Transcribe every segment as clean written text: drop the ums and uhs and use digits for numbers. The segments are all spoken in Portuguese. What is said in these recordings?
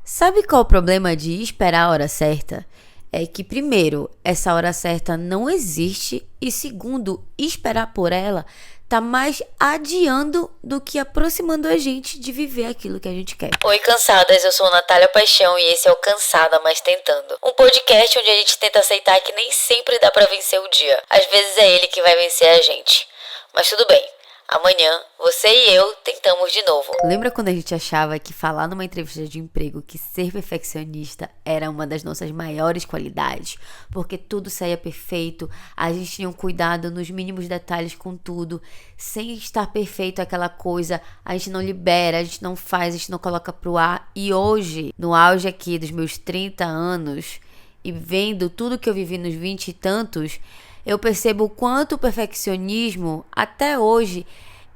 Sabe qual o problema de esperar a hora certa? É que, primeiro, essa hora certa não existe e, segundo, esperar por ela tá mais adiando do que aproximando a gente de viver aquilo que a gente quer. Oi, cansadas, eu sou Natália Paixão e esse é o Cansada Mas Tentando. Um podcast onde a gente tenta aceitar que nem sempre dá pra vencer o dia. Às vezes é ele que vai vencer a gente. Mas tudo bem. Amanhã, você e eu tentamos de novo. Lembra quando a gente achava que falar numa entrevista de emprego que ser perfeccionista era uma das nossas maiores qualidades? Porque tudo saía perfeito, a gente tinha um cuidado nos mínimos detalhes com tudo. Sem estar perfeito aquela coisa, a gente não libera, a gente não faz, a gente não coloca pro ar. E hoje, no auge aqui dos meus 30 anos, e vendo tudo que eu vivi nos 20 e tantos, eu percebo o quanto o perfeccionismo, até hoje,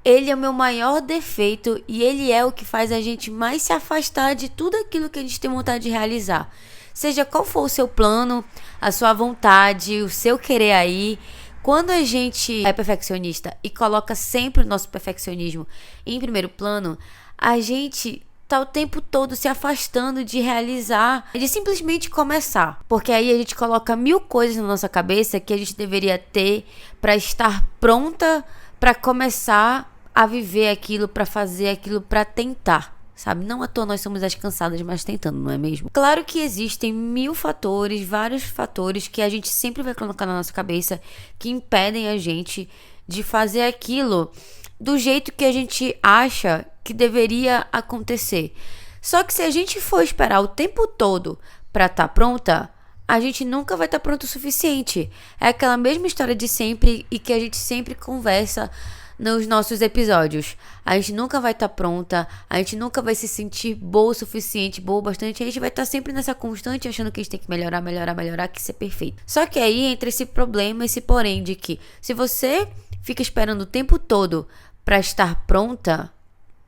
ele é o meu maior defeito e ele é o que faz a gente mais se afastar de tudo aquilo que a gente tem vontade de realizar. Seja qual for o seu plano, a sua vontade, o seu querer aí, quando a gente é perfeccionista e coloca sempre o nosso perfeccionismo em primeiro plano, a gente tá o tempo todo se afastando de realizar, de simplesmente começar. Porque aí a gente coloca 1000 coisas na nossa cabeça que a gente deveria ter para estar pronta para começar a viver aquilo, para fazer aquilo, para tentar. Sabe? Não à toa nós somos as cansadas, mas tentando, não é mesmo? Claro que existem 1000 fatores, vários fatores que a gente sempre vai colocar na nossa cabeça que impedem a gente de fazer aquilo do jeito que a gente acha que deveria acontecer. Só que se a gente for esperar o tempo todo para estar pronta, a gente nunca vai estar pronto o suficiente. É aquela mesma história de sempre e que a gente sempre conversa nos nossos episódios. A gente nunca vai estar pronta, a gente nunca vai se sentir boa o suficiente, boa o bastante. A gente vai estar sempre nessa constante achando que a gente tem que melhorar, que ser perfeito. Só que aí entra esse problema, esse porém de que se você fica esperando o tempo todo para estar pronta,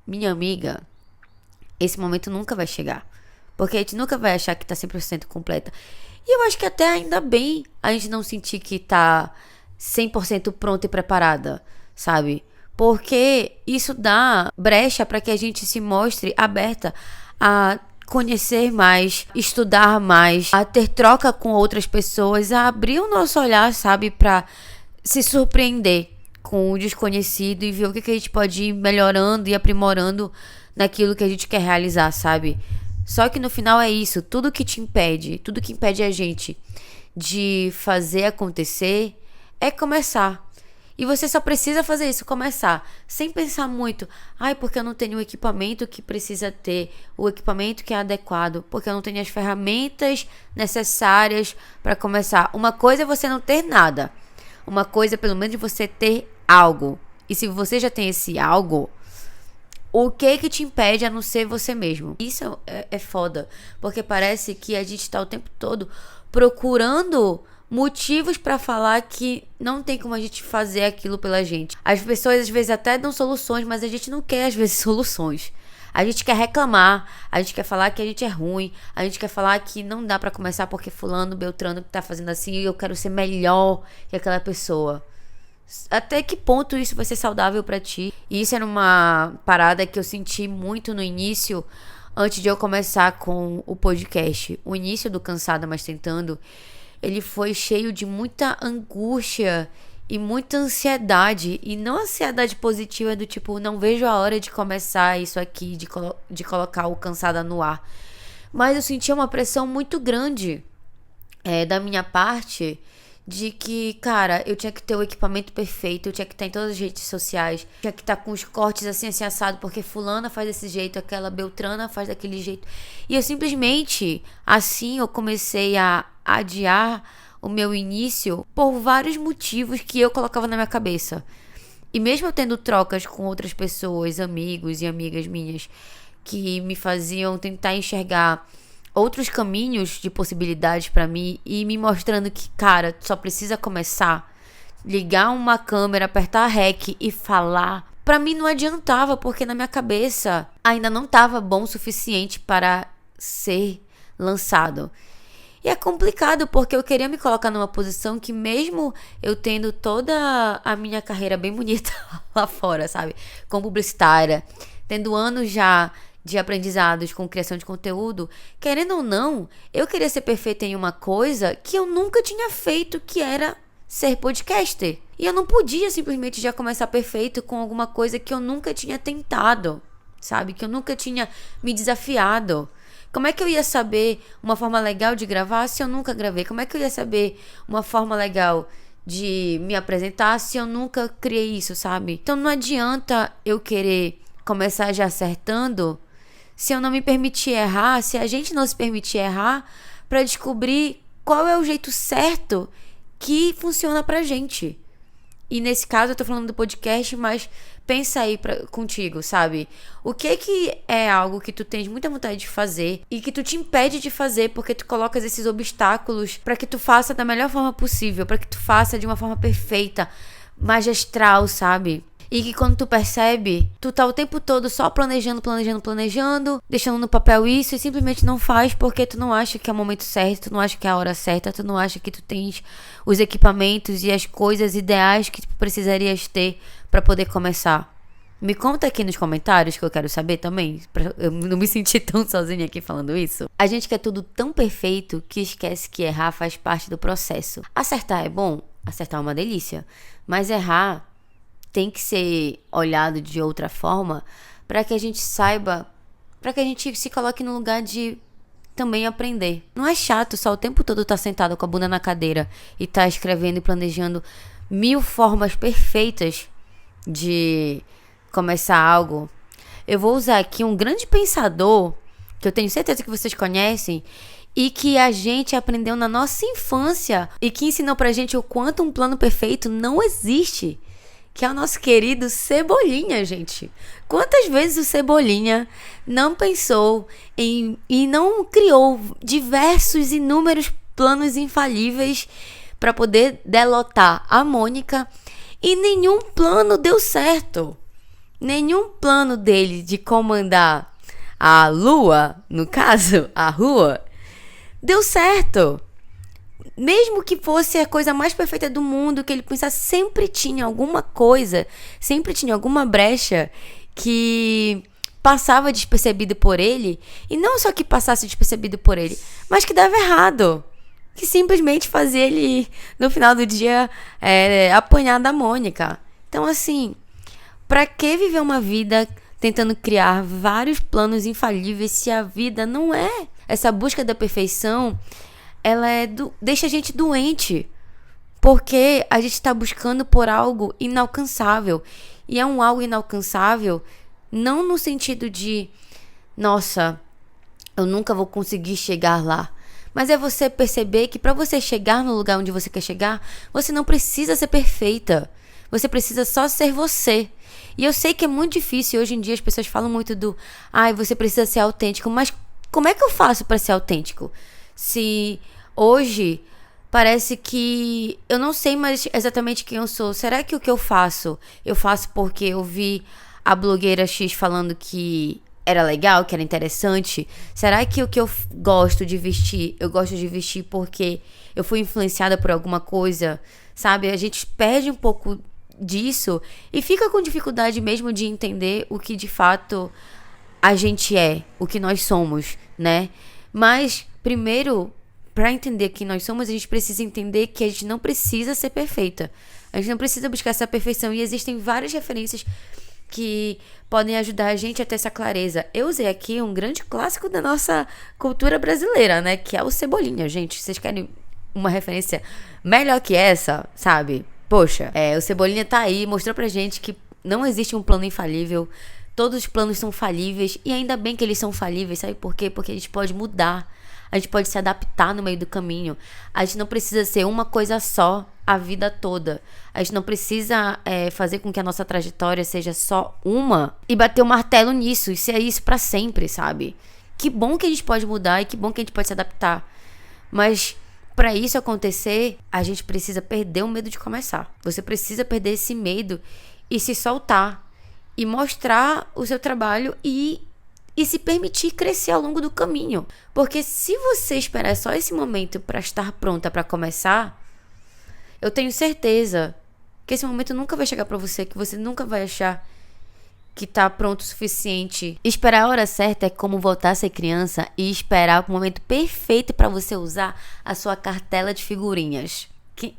minha amiga, esse momento nunca vai chegar. Porque a gente nunca vai achar que tá 100% completa. E eu acho que até ainda bem a gente não sentir que tá 100% pronta e preparada, sabe? Porque isso dá brecha para que a gente se mostre aberta a conhecer mais, estudar mais, a ter troca com outras pessoas, a abrir o nosso olhar, sabe? Para se surpreender com o desconhecido e ver o que a gente pode ir melhorando e aprimorando naquilo que a gente quer realizar, sabe? Só que no final é isso, tudo que impede a gente de fazer acontecer é começar. E você só precisa fazer isso, começar, sem pensar muito. Ai, porque eu não tenho o equipamento que precisa ter, o equipamento que é adequado, porque eu não tenho as ferramentas necessárias para começar. Uma coisa é você não ter nada. Uma coisa, pelo menos, você ter algo. E se você já tem esse algo, o que te impede a não ser você mesmo? Isso é foda. Porque parece que a gente tá o tempo todo procurando motivos pra falar que não tem como a gente fazer aquilo pela gente. As pessoas às vezes até dão soluções, mas a gente não quer às vezes soluções. A gente quer reclamar, a gente quer falar que a gente é ruim, a gente quer falar que não dá pra começar porque fulano, beltrano que tá fazendo assim e eu quero ser melhor que aquela pessoa. Até que ponto isso vai ser saudável pra ti? E isso era uma parada que eu senti muito no início, antes de eu começar com o podcast. O início do Cansada Mas Tentando, ele foi cheio de muita angústia e muita ansiedade. E não ansiedade positiva do tipo, não vejo a hora de começar isso aqui, de colocar o Cansada no ar. Mas eu sentia uma pressão muito grande da minha parte, de que, cara, eu tinha que ter o equipamento perfeito, eu tinha que estar em todas as redes sociais, tinha que estar com os cortes assim assado, porque fulana faz desse jeito, aquela beltrana faz daquele jeito. E eu simplesmente, assim, eu comecei a adiar o meu início por vários motivos que eu colocava na minha cabeça. E mesmo eu tendo trocas com outras pessoas, amigos e amigas minhas, que me faziam tentar enxergar outros caminhos de possibilidades pra mim e me mostrando que, cara, só precisa começar, ligar uma câmera, apertar REC e falar. Pra mim não adiantava, porque na minha cabeça ainda não tava bom o suficiente para ser lançado. E é complicado, porque eu queria me colocar numa posição que, mesmo eu tendo toda a minha carreira bem bonita lá fora, sabe? Como publicitária, tendo anos já de aprendizados com criação de conteúdo, querendo ou não, eu queria ser perfeita em uma coisa que eu nunca tinha feito, que era ser podcaster. E eu não podia simplesmente já começar perfeito com alguma coisa que eu nunca tinha tentado, sabe? Que eu nunca tinha me desafiado. Como é que eu ia saber uma forma legal de gravar se eu nunca gravei? Como é que eu ia saber uma forma legal de me apresentar se eu nunca criei isso, sabe? Então não adianta eu querer começar já acertando se eu não me permitir errar, se a gente não se permitir errar para descobrir qual é o jeito certo que funciona pra gente. E nesse caso eu tô falando do podcast, mas pensa aí contigo, sabe? O que é algo que tu tens muita vontade de fazer e que tu te impede de fazer porque tu colocas esses obstáculos pra que tu faça da melhor forma possível, pra que tu faça de uma forma perfeita, magistral, sabe? E que quando tu percebe, tu tá o tempo todo só planejando, deixando no papel isso e simplesmente não faz porque tu não acha que é o momento certo, tu não acha que é a hora certa, tu não acha que tu tens os equipamentos e as coisas ideais que tu precisarias ter pra poder começar. Me conta aqui nos comentários que eu quero saber também, pra eu não me sentir tão sozinha aqui falando isso. A gente quer tudo tão perfeito que esquece que errar faz parte do processo. Acertar é bom? Acertar é uma delícia. Mas errar tem que ser olhado de outra forma para que a gente saiba, para que a gente se coloque no lugar de também aprender. Não é chato só o tempo todo estar sentado com a bunda na cadeira e estar escrevendo e planejando 1000 formas perfeitas de começar algo. Eu vou usar aqui um grande pensador que eu tenho certeza que vocês conhecem e que a gente aprendeu na nossa infância e que ensinou pra gente o quanto um plano perfeito não existe, que é o nosso querido Cebolinha, gente. Quantas vezes o Cebolinha não pensou e não criou diversos, inúmeros planos infalíveis para poder derrotar a Mônica e nenhum plano deu certo. Nenhum plano dele de comandar a Lua, no caso, a Rua, deu certo. Mesmo que fosse a coisa mais perfeita do mundo, que ele pensasse, sempre tinha alguma coisa, sempre tinha alguma brecha que passava despercebido por ele. E não só que passasse despercebido por ele, mas que dava errado. Que simplesmente fazia ele, no final do dia, apanhar da Mônica. Então, assim, pra que viver uma vida tentando criar vários planos infalíveis se a vida não é? Essa busca da perfeição, ela deixa a gente doente, porque a gente está buscando por algo inalcançável. E é um algo inalcançável não no sentido de, nossa, eu nunca vou conseguir chegar lá. Mas é você perceber que para você chegar no lugar onde você quer chegar, você não precisa ser perfeita. Você precisa só ser você. E eu sei que é muito difícil. Hoje em dia as pessoas falam muito do você precisa ser autêntico. Mas como é que eu faço para ser autêntico? Se hoje parece que eu não sei mais exatamente quem eu sou. Será que o que eu faço porque eu vi a blogueira X falando que era legal, que era interessante? Será que o que eu gosto de vestir, eu gosto de vestir porque eu fui influenciada por alguma coisa? Sabe? A gente perde um pouco disso e fica com dificuldade mesmo de entender o que de fato a gente é, o que nós somos, né? Mas primeiro, para entender quem nós somos, a gente precisa entender que a gente não precisa ser perfeita. A gente não precisa buscar essa perfeição. E existem várias referências que podem ajudar a gente a ter essa clareza. Eu usei aqui um grande clássico da nossa cultura brasileira, né? Que é o Cebolinha, gente. Vocês querem uma referência melhor que essa, sabe? Poxa, o Cebolinha tá aí, mostrou pra gente que não existe um plano infalível. Todos os planos são falíveis. E ainda bem que eles são falíveis, sabe por quê? Porque a gente pode mudar. A gente pode se adaptar no meio do caminho. A gente não precisa ser uma coisa só a vida toda. A gente não precisa fazer com que a nossa trajetória seja só uma e bater o martelo nisso e ser isso pra sempre, sabe? Que bom que a gente pode mudar e que bom que a gente pode se adaptar. Mas pra isso acontecer, a gente precisa perder o medo de começar. Você precisa perder esse medo e se soltar e mostrar o seu trabalho e se permitir crescer ao longo do caminho. Porque se você esperar só esse momento para estar pronta para começar, eu tenho certeza que esse momento nunca vai chegar para você, que você nunca vai achar que tá pronto o suficiente. Esperar a hora certa é como voltar a ser criança e esperar o momento perfeito para você usar a sua cartela de figurinhas.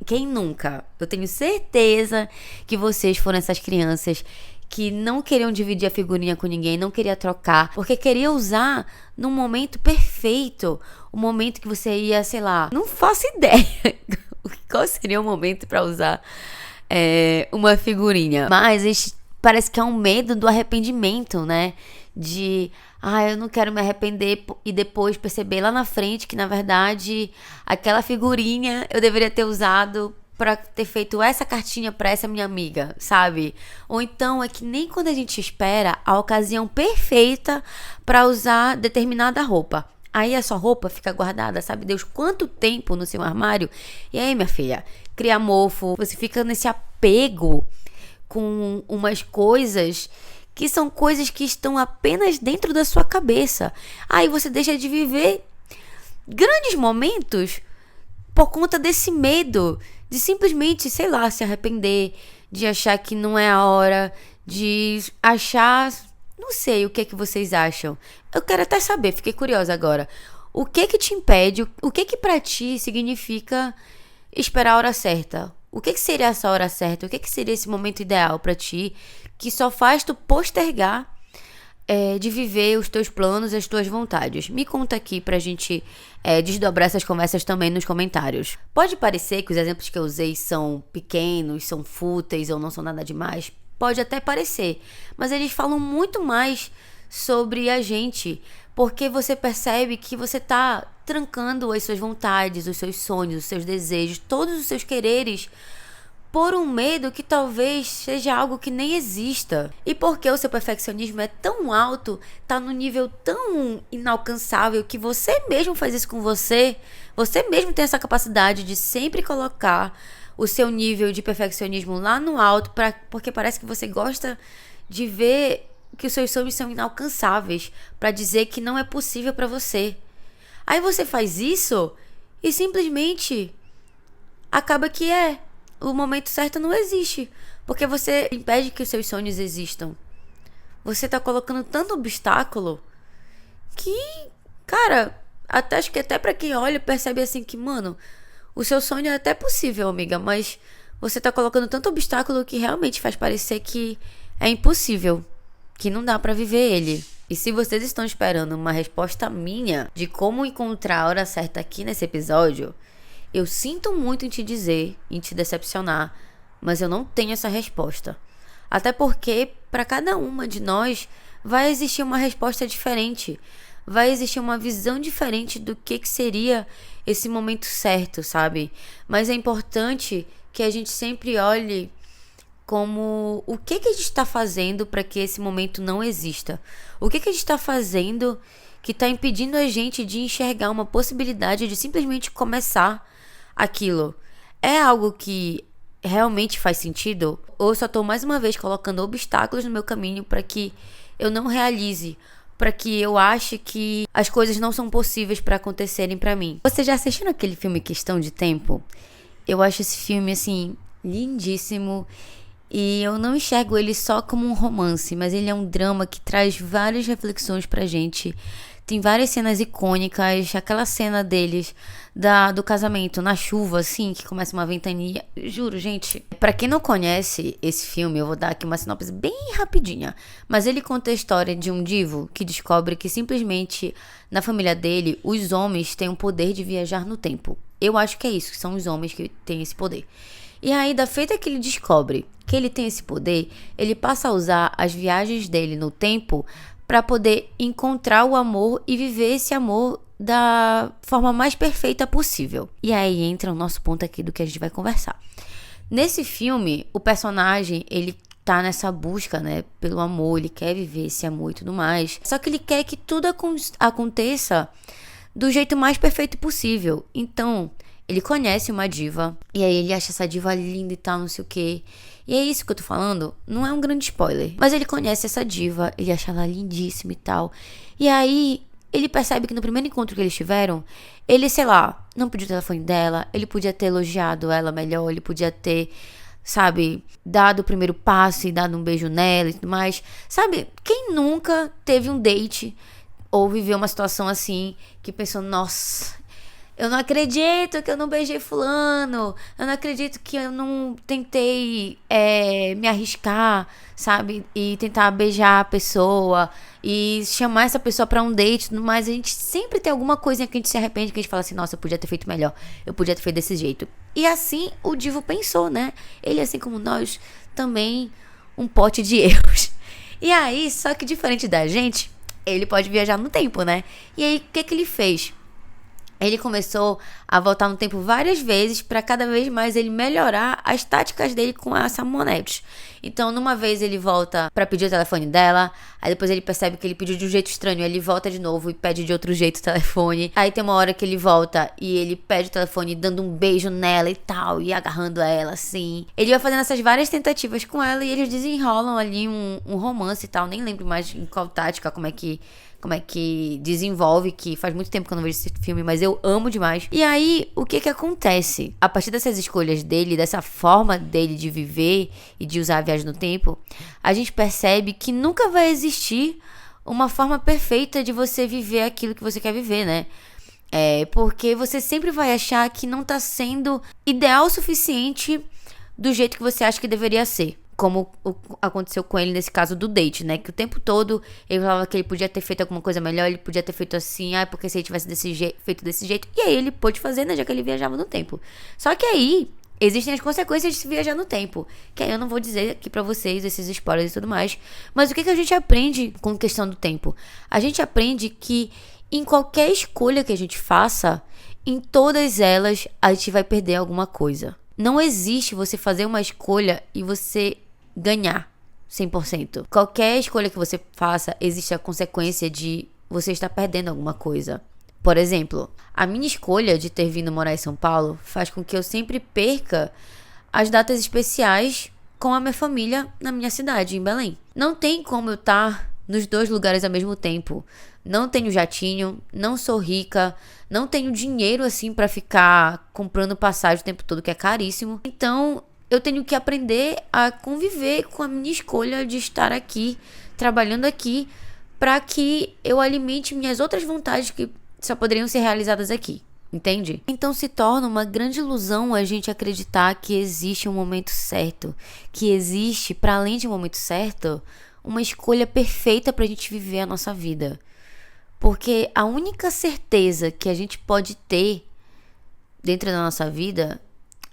Quem nunca? Eu tenho certeza que vocês foram essas crianças que não queriam dividir a figurinha com ninguém, não queria trocar, porque queria usar num momento perfeito, o momento que você ia, sei lá, não faço ideia qual seria o momento para usar uma figurinha. Mas parece que é um medo do arrependimento, né? Eu não quero me arrepender e depois perceber lá na frente que, na verdade, aquela figurinha eu deveria ter usado pra ter feito essa cartinha pra essa minha amiga, sabe? Ou então é que nem quando a gente espera a ocasião perfeita pra usar determinada roupa. Aí a sua roupa fica guardada, sabe Deus quanto tempo no seu armário. E aí, minha filha, cria mofo, você fica nesse apego com umas coisas que são coisas que estão apenas dentro da sua cabeça. Aí você deixa de viver grandes momentos por conta desse medo de simplesmente, sei lá, se arrepender, de achar que não é a hora, de achar... Não sei o que vocês acham. Eu quero até saber, fiquei curiosa agora. O que te impede, o que pra ti significa esperar a hora certa? O que seria essa hora certa? O que seria esse momento ideal pra ti que só faz tu postergar de viver os teus planos e as tuas vontades? Me conta aqui pra gente desdobrar essas conversas também nos comentários. Pode parecer que os exemplos que eu usei são pequenos, são fúteis ou não são nada demais. Pode até parecer, mas eles falam muito mais sobre a gente, porque você percebe que você tá trancando as suas vontades, os seus sonhos, os seus desejos, todos os seus quereres por um medo que talvez seja algo que nem exista. E porque o seu perfeccionismo é tão alto, tá num nível tão inalcançável que você mesmo faz isso com você mesmo tem essa capacidade de sempre colocar o seu nível de perfeccionismo lá no alto, porque parece que você gosta de ver que os seus sonhos são inalcançáveis, para dizer que não é possível para você. Aí você faz isso e simplesmente acaba que o momento certo não existe, porque você impede que os seus sonhos existam. Você tá colocando tanto obstáculo que, cara, acho que até pra quem olha percebe assim que, mano, o seu sonho é até possível, amiga, mas você tá colocando tanto obstáculo que realmente faz parecer que é impossível, que não dá pra viver ele. E se vocês estão esperando uma resposta minha de como encontrar a hora certa aqui nesse episódio, eu sinto muito em te dizer, em te decepcionar, mas eu não tenho essa resposta. Até porque para cada uma de nós vai existir uma resposta diferente, vai existir uma visão diferente do que seria esse momento certo, sabe? Mas é importante que a gente sempre olhe como o que a gente está fazendo para que esse momento não exista. O que a gente está fazendo que está impedindo a gente de enxergar uma possibilidade de simplesmente começar aquilo. É algo que realmente faz sentido? Ou eu só estou mais uma vez colocando obstáculos no meu caminho para que eu não realize, para que eu ache que as coisas não são possíveis para acontecerem para mim? Você já assistiu aquele filme Questão de Tempo? Eu acho esse filme, assim, lindíssimo. E eu não enxergo ele só como um romance, mas ele é um drama que traz várias reflexões pra gente. Tem várias cenas icônicas, aquela cena deles do casamento na chuva, assim, que começa uma ventania. Juro, gente, pra quem não conhece esse filme, eu vou dar aqui uma sinopse bem rapidinha. Mas ele conta a história de um divo que descobre que simplesmente na família dele, os homens têm o poder de viajar no tempo. Eu acho que é isso, que são os homens que têm esse poder. E aí, da feita que ele descobre que ele tem esse poder, ele passa a usar as viagens dele no tempo para poder encontrar o amor e viver esse amor da forma mais perfeita possível. E aí entra o nosso ponto aqui do que a gente vai conversar. Nesse filme, o personagem, ele tá nessa busca, né, pelo amor, ele quer viver esse amor e tudo mais. Só que ele quer que tudo aconteça do jeito mais perfeito possível. Então, ele conhece uma diva, e aí ele acha essa diva linda e tal, não sei o quê. E é isso que eu tô falando, não é um grande spoiler. Mas ele conhece essa diva, ele acha ela lindíssima e tal. E aí, ele percebe que no primeiro encontro que eles tiveram, ele, sei lá, não pediu o telefone dela, ele podia ter elogiado ela melhor, ele podia ter sabe, dado o primeiro passo e dado um beijo nela e tudo mais. Sabe, quem nunca teve um date ou viveu uma situação assim que pensou, nossa, eu não acredito que eu não beijei fulano, eu não acredito que eu não tentei me arriscar, sabe, e tentar beijar a pessoa e chamar essa pessoa pra um date e tudo mais. A gente sempre tem alguma coisinha que a gente se arrepende, que a gente fala assim, nossa, eu podia ter feito melhor, eu podia ter feito desse jeito. E assim o Divo pensou, né? Ele, assim como nós, também um pote de erros. E aí, só que diferente da gente, ele pode viajar no tempo, né? E aí, o que ele fez? Ele começou a voltar no tempo várias vezes para cada vez mais ele melhorar as táticas dele com a Samonete. Então, numa vez ele volta para pedir o telefone dela, aí depois ele percebe que ele pediu de um jeito estranho, ele volta de novo e pede de outro jeito o telefone. Aí tem uma hora que ele volta e ele pede o telefone dando um beijo nela e tal, e agarrando ela assim. Ele vai fazendo essas várias tentativas com ela e eles desenrolam ali um romance e tal. Nem lembro mais em qual tática, como é que desenvolve, que faz muito tempo que eu não vejo esse filme, mas eu amo demais. E aí, o que acontece? A partir dessas escolhas dele, dessa forma dele de viver e de usar a viagem no tempo, a gente percebe que nunca vai existir uma forma perfeita de você viver aquilo que você quer viver, né? Porque você sempre vai achar que não tá sendo ideal o suficiente do jeito que você acha que deveria ser. Como aconteceu com ele nesse caso do date, né? Que o tempo todo ele falava que ele podia ter feito alguma coisa melhor, ele podia ter feito assim, porque se ele tivesse feito desse jeito. E aí ele pôde fazer, né? Já que ele viajava no tempo. Só que aí existem as consequências de se viajar no tempo. Que aí eu não vou dizer aqui pra vocês esses spoilers e tudo mais. Mas o que a gente aprende com questão do tempo? A gente aprende que em qualquer escolha que a gente faça, em todas elas a gente vai perder alguma coisa. Não existe você fazer uma escolha e você ganhar 100%. Qualquer escolha que você faça, existe a consequência de você estar perdendo alguma coisa. Por exemplo, a minha escolha de ter vindo morar em São Paulo faz com que eu sempre perca as datas especiais com a minha família na minha cidade, em Belém. Não tem como eu estar nos dois lugares ao mesmo tempo. Não tenho jatinho, não sou rica, não tenho dinheiro assim pra ficar comprando passagem o tempo todo, que é caríssimo. Então, eu tenho que aprender a conviver com a minha escolha de estar aqui, trabalhando aqui, pra que eu alimente minhas outras vontades que só poderiam ser realizadas aqui. Entende? Então se torna uma grande ilusão a gente acreditar que existe um momento certo, que existe, para além de um momento certo, uma escolha perfeita pra gente viver a nossa vida. Porque a única certeza que a gente pode ter dentro da nossa vida,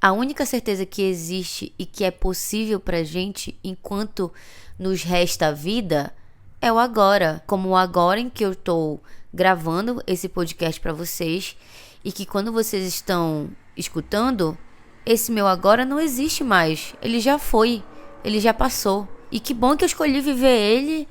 a única certeza que existe e que é possível pra gente enquanto nos resta a vida, é o agora. Como o agora em que eu tô gravando esse podcast pra vocês, e que quando vocês estão escutando, esse meu agora não existe mais. Ele já foi, ele já passou. E que bom que eu escolhi viver ele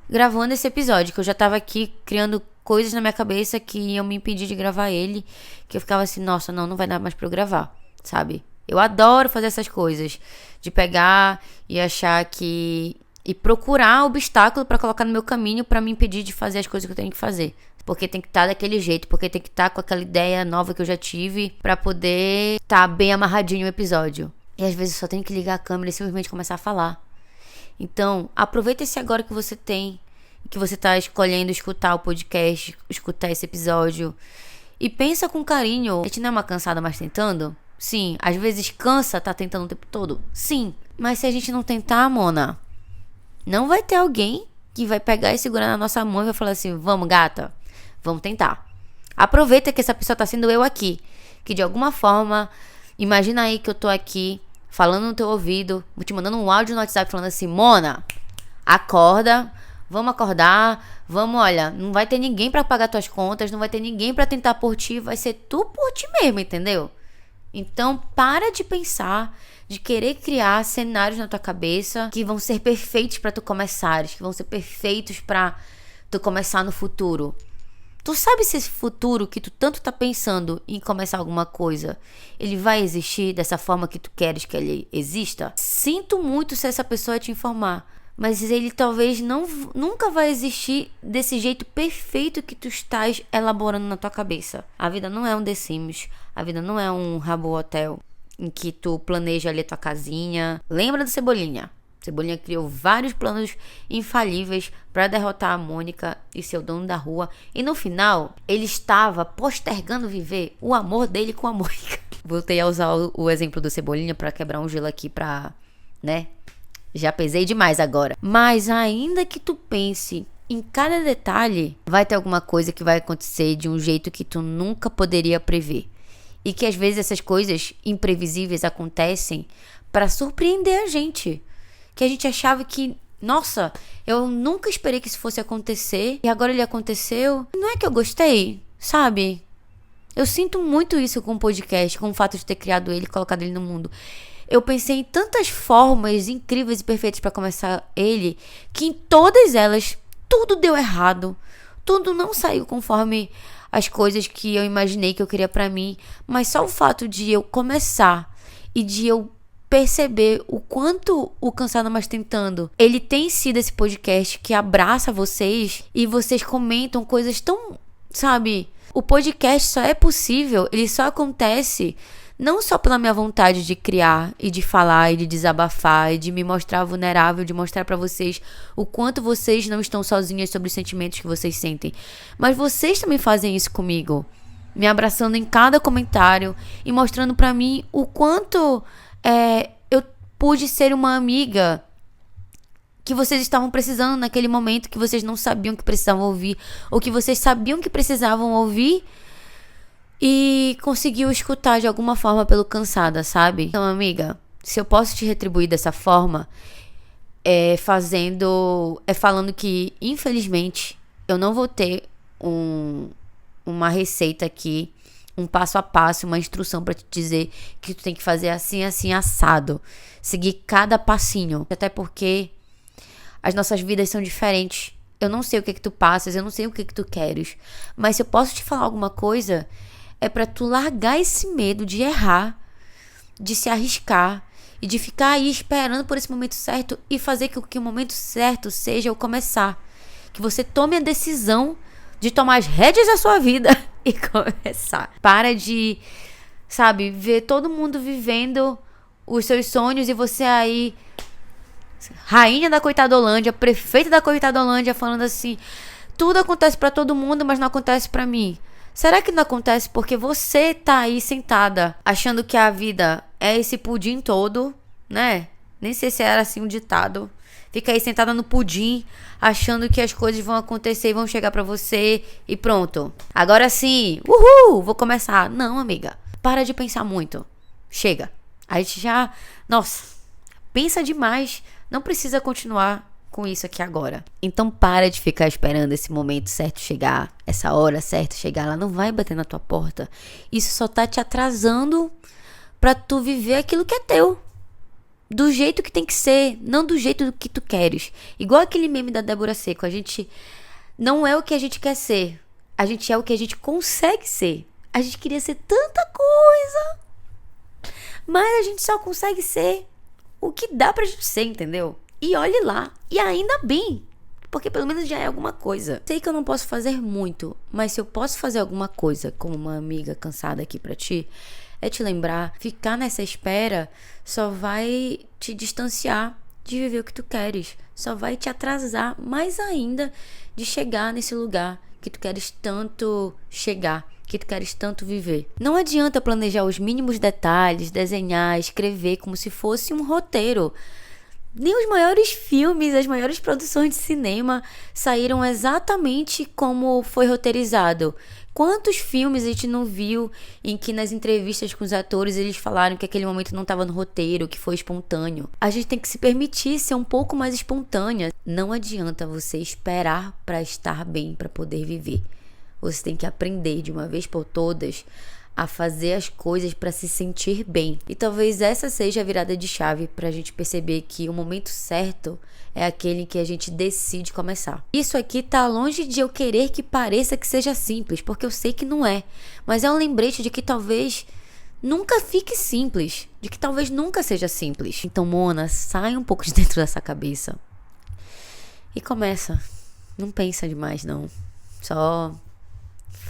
gravando esse episódio, que eu já tava aqui criando coisas na minha cabeça que iam me impedir de gravar ele, que eu ficava assim, nossa, não vai dar mais pra eu gravar, sabe? Eu adoro fazer essas coisas, de pegar e achar que... e procurar obstáculo pra colocar no meu caminho pra me impedir de fazer as coisas que eu tenho que fazer. Porque tem que estar daquele jeito, porque tem que estar com aquela ideia nova que eu já tive pra poder estar bem amarradinho o episódio. E às vezes eu só tenho que ligar a câmera e simplesmente começar a falar. Então, aproveita esse agora que você tem, que você tá escolhendo escutar o podcast, escutar esse episódio. E pensa com carinho. A gente não é uma cansada mais tentando? Sim. Às vezes cansa, tá tentando o tempo todo? Sim. Mas se a gente não tentar, Mona, não vai ter alguém que vai pegar e segurar na nossa mão e vai falar assim, vamos, gata, vamos tentar. Aproveita que essa pessoa tá sendo eu aqui. Que de alguma forma, imagina aí que eu tô aqui falando no teu ouvido, te mandando um áudio no WhatsApp falando assim, Mona, acorda, vamos acordar, vamos, olha, não vai ter ninguém pra pagar tuas contas, não vai ter ninguém pra tentar por ti, vai ser tu por ti mesmo, entendeu? Então, para de pensar, de querer criar cenários na tua cabeça que vão ser perfeitos pra tu começares, que vão ser perfeitos pra tu começar no futuro. Tu sabe se esse futuro que tu tanto tá pensando em começar alguma coisa, ele vai existir dessa forma que tu queres que ele exista? Sinto muito se essa pessoa te informar, mas ele talvez nunca vai existir desse jeito perfeito que tu estás elaborando na tua cabeça. A vida não é um The Sims, a vida não é um Habbo Hotel. em que tu planeja ali a tua casinha. Lembra do Cebolinha? Cebolinha criou vários planos infalíveis para derrotar a Mônica e seu dono da rua. E no final, ele estava postergando viver o amor dele com a Mônica. Voltei a usar o exemplo do Cebolinha para quebrar um gelo aqui pra, né? Já pesei demais agora. Mas ainda que tu pense em cada detalhe, vai ter alguma coisa que vai acontecer de um jeito que tu nunca poderia prever. E que às vezes essas coisas imprevisíveis acontecem para surpreender a gente. Que a gente achava que, nossa, eu nunca esperei que isso fosse acontecer. E agora ele aconteceu. Não é que eu gostei, sabe? Eu sinto muito isso com o podcast, com o fato de ter criado ele e colocado ele no mundo. Eu pensei em tantas formas incríveis e perfeitas para começar ele, que em todas elas, tudo deu errado. Tudo não saiu conforme as coisas que eu imaginei que eu queria pra mim. Mas só o fato de eu começar e de eu perceber o quanto o Cansada Mas Tentando, ele tem sido esse podcast que abraça vocês e vocês comentam coisas tão, sabe? O podcast só é possível, ele só acontece não só pela minha vontade de criar e de falar e de desabafar e de me mostrar vulnerável, de mostrar pra vocês o quanto vocês não estão sozinhas sobre os sentimentos que vocês sentem, mas vocês também fazem isso comigo, me abraçando em cada comentário e mostrando pra mim o quanto eu pude ser uma amiga que vocês estavam precisando naquele momento, que vocês não sabiam que precisavam ouvir, ou que vocês sabiam que precisavam ouvir e conseguiu escutar de alguma forma pelo Cansada, sabe? Então, amiga, se eu posso te retribuir dessa forma, falando que, infelizmente, eu não vou ter uma receita aqui, um passo a passo, uma instrução pra te dizer que tu tem que fazer assim, assim, assado. Seguir cada passinho. Até porque as nossas vidas são diferentes. Eu não sei o que tu passas, eu não sei o que tu queres. Mas se eu posso te falar alguma coisa, é pra tu largar esse medo de errar, de se arriscar e de ficar aí esperando por esse momento certo e fazer com que o momento certo seja o começar. Que você tome a decisão de tomar as rédeas da sua vida e começar. Para de, sabe, ver todo mundo vivendo os seus sonhos e você aí, rainha da Coitadolândia, prefeita da Coitadolândia, falando assim, tudo acontece pra todo mundo, mas não acontece pra mim. Será que não acontece porque você tá aí sentada, achando que a vida é esse pudim todo, né? Nem sei se era assim um ditado. Fica aí sentada no pudim, achando que as coisas vão acontecer e vão chegar pra você e pronto. Agora sim, uhul, vou começar. Não, amiga, para de pensar muito. Chega. A gente já, nossa, pensa demais. Não precisa continuar com isso aqui agora. Então para de ficar esperando esse momento certo chegar, essa hora certa chegar. Ela não vai bater na tua porta. Isso só tá te atrasando pra tu viver aquilo que é teu. Do jeito que tem que ser, não do jeito que tu queres. Igual aquele meme da Débora Seco. A gente não é o que a gente quer ser. A gente é o que a gente consegue ser. A gente queria ser tanta coisa, mas a gente só consegue ser o que dá pra gente ser, entendeu? E olhe lá. E ainda bem. Porque pelo menos já é alguma coisa. Sei que eu não posso fazer muito, mas se eu posso fazer alguma coisa como uma amiga cansada aqui pra ti, é te lembrar, ficar nessa espera só vai te distanciar de viver o que tu queres. Só vai te atrasar mais ainda de chegar nesse lugar que tu queres tanto chegar, que tu queres tanto viver. Não adianta planejar os mínimos detalhes, desenhar, escrever como se fosse um roteiro. Nem os maiores filmes, as maiores produções de cinema saíram exatamente como foi roteirizado. Quantos filmes a gente não viu em que nas entrevistas com os atores eles falaram que aquele momento não estava no roteiro, que foi espontâneo? A gente tem que se permitir ser um pouco mais espontânea. Não adianta você esperar para estar bem, para poder viver. Você tem que aprender de uma vez por todas a fazer as coisas para se sentir bem. E talvez essa seja a virada de chave para a gente perceber que o momento certo é aquele em que a gente decide começar. Isso aqui tá longe de eu querer que pareça que seja simples, porque eu sei que não é. Mas é um lembrete de que talvez nunca fique simples, de que talvez nunca seja simples. Então, Mona, sai um pouco de dentro dessa cabeça e começa. Não pensa demais, não. Só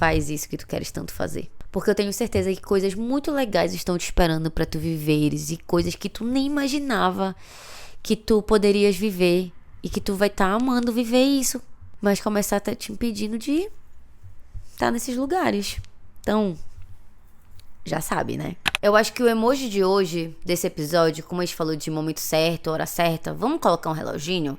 faz isso que tu queres tanto fazer. Porque eu tenho certeza que coisas muito legais estão te esperando pra tu viveres e coisas que tu nem imaginava que tu poderias viver e que tu vai estar amando viver isso, mas começar a estar te impedindo de estar nesses lugares. Então, já sabe, né? Eu acho que o emoji de hoje, desse episódio, como a gente falou de momento certo, hora certa, vamos colocar um reloginho?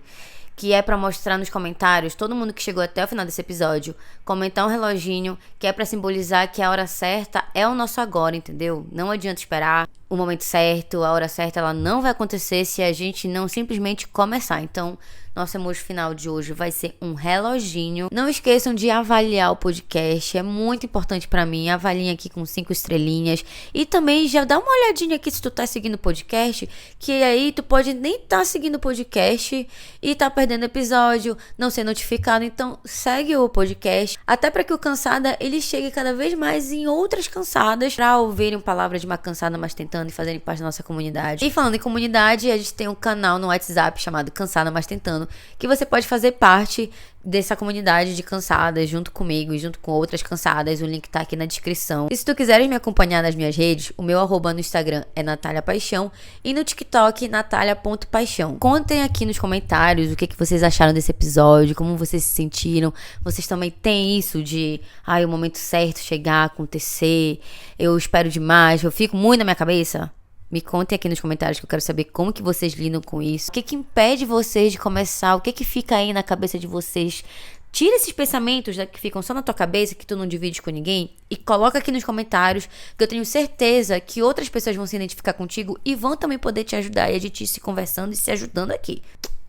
Que é pra mostrar nos comentários, todo mundo que chegou até o final desse episódio, comentar um reloginho, que é pra simbolizar que a hora certa é o nosso agora, entendeu? Não adianta esperar o momento certo, a hora certa, ela não vai acontecer se a gente não simplesmente começar. Então, nosso emoji final de hoje vai ser um reloginho. Não esqueçam de avaliar o podcast, é muito importante pra mim. Avaliem aqui com 5 estrelinhas. E também já dá uma olhadinha aqui se tu tá seguindo o podcast, que aí tu pode nem tá seguindo o podcast e tá perdendo episódio, não ser notificado. Então, segue o podcast, até pra que o Cansada, ele chegue cada vez mais em outras cansadas, pra ouvirem palavras de uma cansada mais tentando e fazerem parte da nossa comunidade. E falando em comunidade, a gente tem um canal no WhatsApp chamado Cansada Mais Tentando, que você pode fazer parte dessa comunidade de cansadas junto comigo e junto com outras cansadas. O link tá aqui na descrição. E se tu quiseres me acompanhar nas minhas redes, o meu @ no Instagram é Natália Paixão e no TikTok natalia.paixão. Contem aqui nos comentários o que vocês acharam desse episódio, como vocês se sentiram. Vocês também têm isso de o momento certo chegar, acontecer, eu espero demais, eu fico muito na minha cabeça? Me contem aqui nos comentários que eu quero saber como que vocês lidam com isso. O que impede vocês de começar? O que fica aí na cabeça de vocês? Tira esses pensamentos que ficam só na tua cabeça, que tu não divide com ninguém, e coloca aqui nos comentários, que eu tenho certeza que outras pessoas vão se identificar contigo e vão também poder te ajudar, e a gente ir se conversando e se ajudando aqui.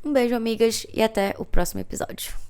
Um beijo, amigas, e até o próximo episódio.